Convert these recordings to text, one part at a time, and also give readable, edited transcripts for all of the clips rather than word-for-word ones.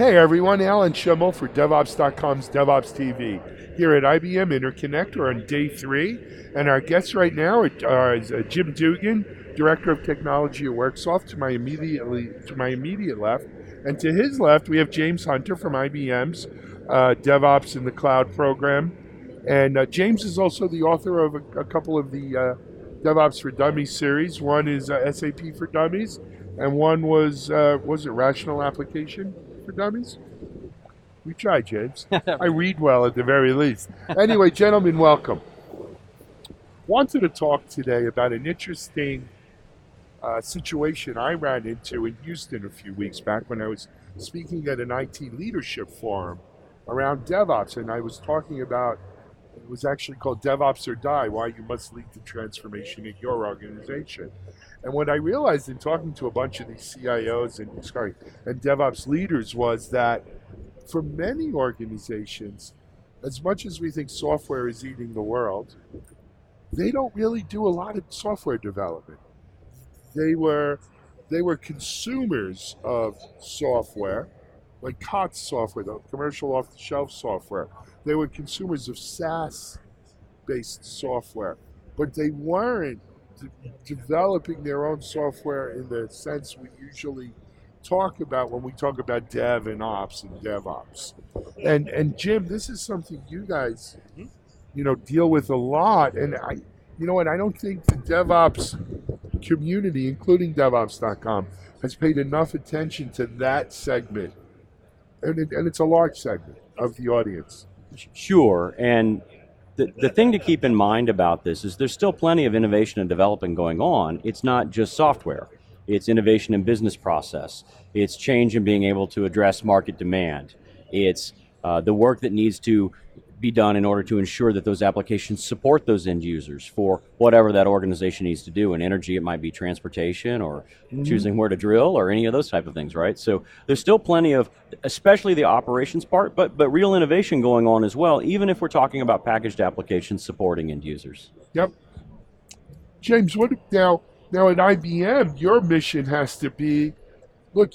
Hey everyone, Alan Schimmel for DevOps.com's DevOps TV. Here at IBM InterConnect, we're on day 3, and our guests right now is Jim Dugan, Director of Technology at Worksoft, to my immediate left, and to his left we have James Hunter from IBM's DevOps in the Cloud program, and James is also the author of a couple of the DevOps for Dummies series. One is SAP for Dummies, and one was it Rational Application for Dummies? We tried, James. I read well at the very least. Anyway, gentlemen, welcome. Wanted to talk today about an interesting situation I ran into in Houston a few weeks back when I was speaking at an IT leadership forum around DevOps, and I was talking about, it was actually called DevOps or Die, why you must lead the transformation in your organization. And what I realized in talking to a bunch of these CIOs and DevOps leaders was that for many organizations, as much as we think software is eating the world, they don't really do a lot of software development. They were consumers of software, like COTS software, the commercial off-the-shelf software. They were consumers of SaaS-based software, but they weren't developing their own software in the sense we usually talk about when we talk about dev and ops and DevOps. And Jim, this is something you guys, deal with a lot. And I don't think the DevOps community, including DevOps.com, has paid enough attention to that segment. And it's a large segment of the audience. Sure, and the thing to keep in mind about this is there's still plenty of innovation and development going on. It's not just software. It's innovation in business process. It's change in being able to address market demand. It's the work that needs to be done in order to ensure that those applications support those end users for whatever that organization needs to do. In energy, it might be transportation or choosing where to drill or any of those type of things, right? So there's still plenty of, especially the operations part, but real innovation going on as well, even if we're talking about packaged applications supporting end users. Yep. James, now at IBM, your mission has to be, look,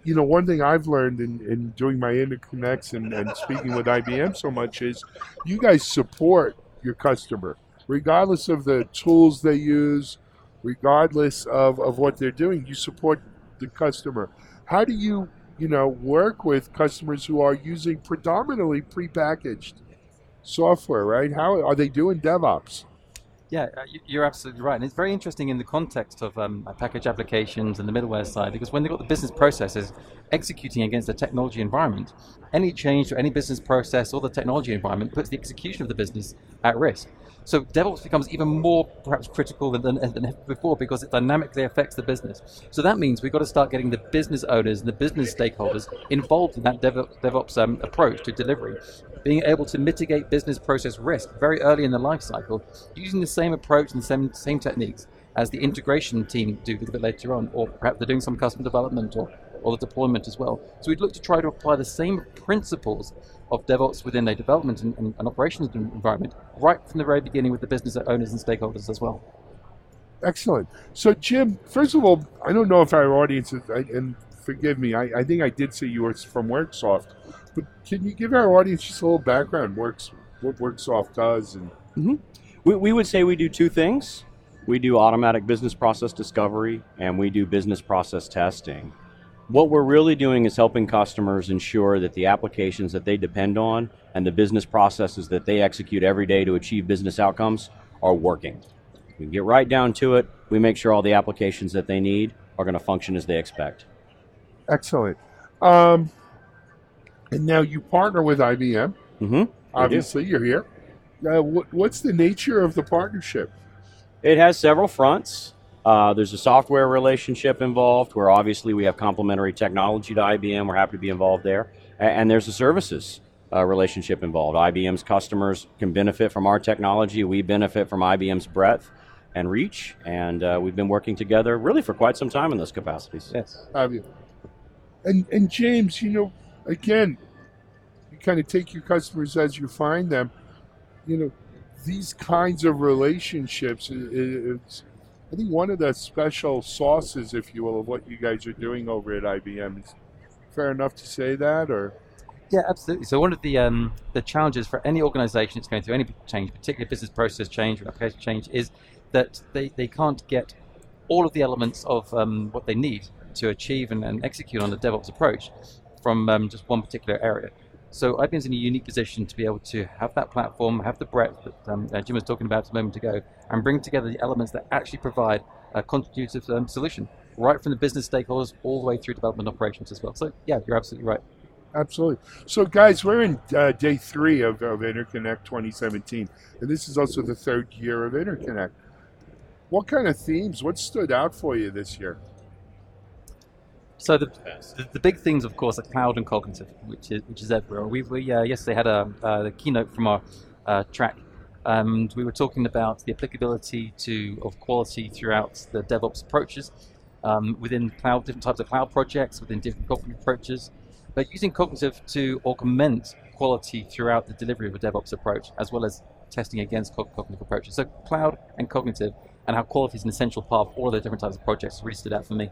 one thing I've learned in doing my interconnects and speaking with IBM so much is you guys support your customer, regardless of the tools they use, regardless of what they're doing. You support the customer. How do you, work with customers who are using predominantly prepackaged software, right? How are they doing DevOps? Yeah, you're absolutely right. And it's very interesting in the context of package applications and the middleware side, because when they've got the business processes executing against the technology environment, any change to any business process or the technology environment puts the execution of the business at risk. So DevOps becomes even more perhaps critical than ever before because it dynamically affects the business. So that means we've got to start getting the business owners and the business stakeholders involved in that DevOps approach to delivery, being able to mitigate business process risk very early in the life cycle, using the same approach and the same techniques as the integration team do a little bit later on, or perhaps they're doing some custom development or the deployment as well. So we'd look to try to apply the same principles of DevOps within a development and operations environment right from the very beginning with the business owners and stakeholders as well. Excellent. So Jim, first of all, I don't know if our audience is, and forgive me, I think I did say you were from Worksoft, but can you give our audience just a little background, what Worksoft does? And We would say we do two things. We do automatic business process discovery and we do business process testing. What we're really doing is helping customers ensure that the applications that they depend on and the business processes that they execute every day to achieve business outcomes are working. We get right down to it. We make sure all the applications that they need are going to function as they expect. Excellent. And now you partner with IBM. Obviously, you're here. What's the nature of the partnership? It has several fronts. There's a software relationship involved where obviously we have complementary technology to IBM. We're happy to be involved there. And there's a services relationship involved. IBM's customers can benefit from our technology. We benefit from IBM's breadth and reach. And we've been working together really for quite some time in those capacities. Yes. Have you? And James, again, you kind of take your customers as you find them. These kinds of relationships, it's, I think one of the special sauces, if you will, of what you guys are doing over at IBM is fair enough to say that, or? Yeah, absolutely. So one of the challenges for any organization that's going through any change, particularly business process change or application change, is that they can't get all of the elements of what they need to achieve and execute on the DevOps approach from just one particular area. So IBM's in a unique position to be able to have that platform, have the breadth that Jim was talking about a moment ago, and bring together the elements that actually provide a contributive solution, right from the business stakeholders all the way through development operations as well. So yeah, you're absolutely right. Absolutely. So, guys, we're in day 3 of InterConnect 2017, and this is also the 3rd year of InterConnect. What kind of themes, what stood out for you this year? So the big things, of course, are cloud and cognitive, which is everywhere. We yesterday had the keynote from our track, and we were talking about the applicability of quality throughout the DevOps approaches within cloud, different types of cloud projects, within different cognitive approaches, but using cognitive to augment quality throughout the delivery of a DevOps approach, as well as testing against cognitive approaches. So cloud and cognitive, and how quality is an essential part of all of the different types of projects really stood out for me.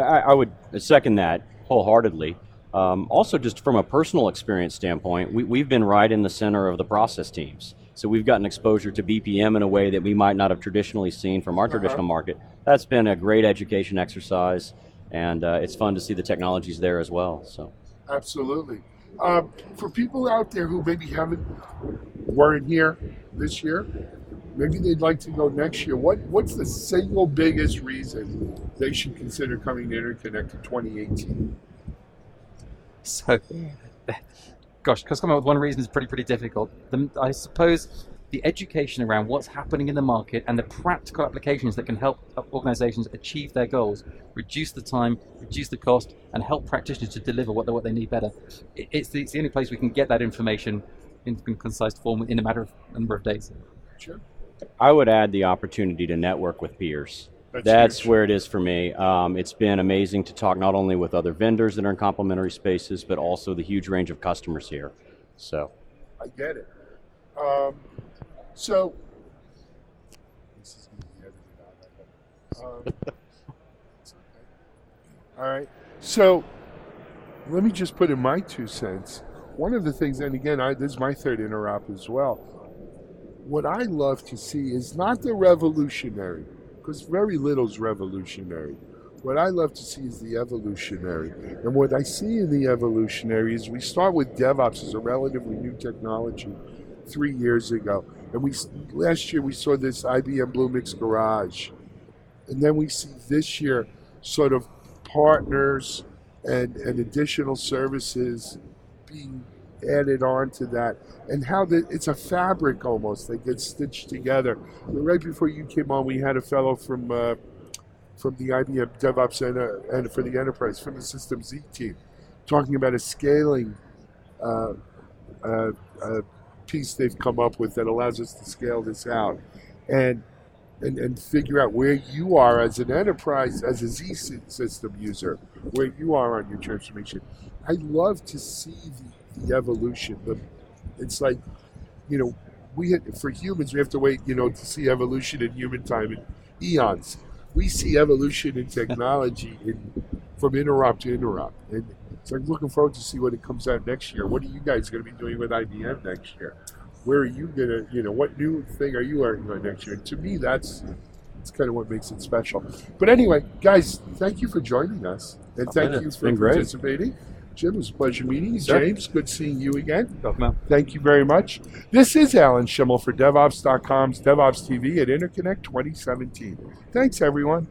I would second that wholeheartedly. Also, just from a personal experience standpoint, we've been right in the center of the process teams. So we've gotten exposure to BPM in a way that we might not have traditionally seen from our traditional market. That's been a great education exercise, and it's fun to see the technologies there as well. So, absolutely. For people out there who maybe weren't here this year, maybe they'd like to go next year. What's the single biggest reason they should consider coming to InterConnect in 2018? So, gosh, because coming up with one reason is pretty difficult. I suppose the education around what's happening in the market and the practical applications that can help organizations achieve their goals, reduce the time, reduce the cost, and help practitioners to deliver what they need better. It's the only place we can get that information in concise form in a number of days. Sure. I would add the opportunity to network with peers. That's where it is for me. It's been amazing to talk not only with other vendors that are in complementary spaces, but also the huge range of customers here. So, I get it. So, this is going to be edited out. All right. So, let me just put in my 2 cents. One of the things, and again, this is my 3rd interop as well. What I love to see is not the revolutionary, because very little is revolutionary. What I love to see is the evolutionary. And what I see in the evolutionary is we start with DevOps as a relatively new technology 3 years ago. And last year we saw this IBM Bluemix Garage. And then we see this year sort of partners and additional services being added on to that, and how it's a fabric almost that gets stitched together. Right before you came on, we had a fellow from the IBM DevOps and for the enterprise, from the System Z team, talking about a scaling piece they've come up with that allows us to scale this out and figure out where you are as an enterprise, as a Z system user, where you are on your transformation. I love to see the evolution. It's like, for humans, we have to wait, to see evolution in human time in eons. We see evolution in technology from interop to interop. And so I'm looking forward to see what it comes out next year. What are you guys going to be doing with IBM next year? Where are you going to, what new thing are you working on next year? And to me, that's kind of what makes it special. But anyway, guys, thank you for joining us. And thank you for participating. Jim, it was a pleasure meeting you. James, good seeing you again. Thank you very much. This is Alan Schimmel for DevOps.com's DevOps TV at InterConnect 2017. Thanks, everyone.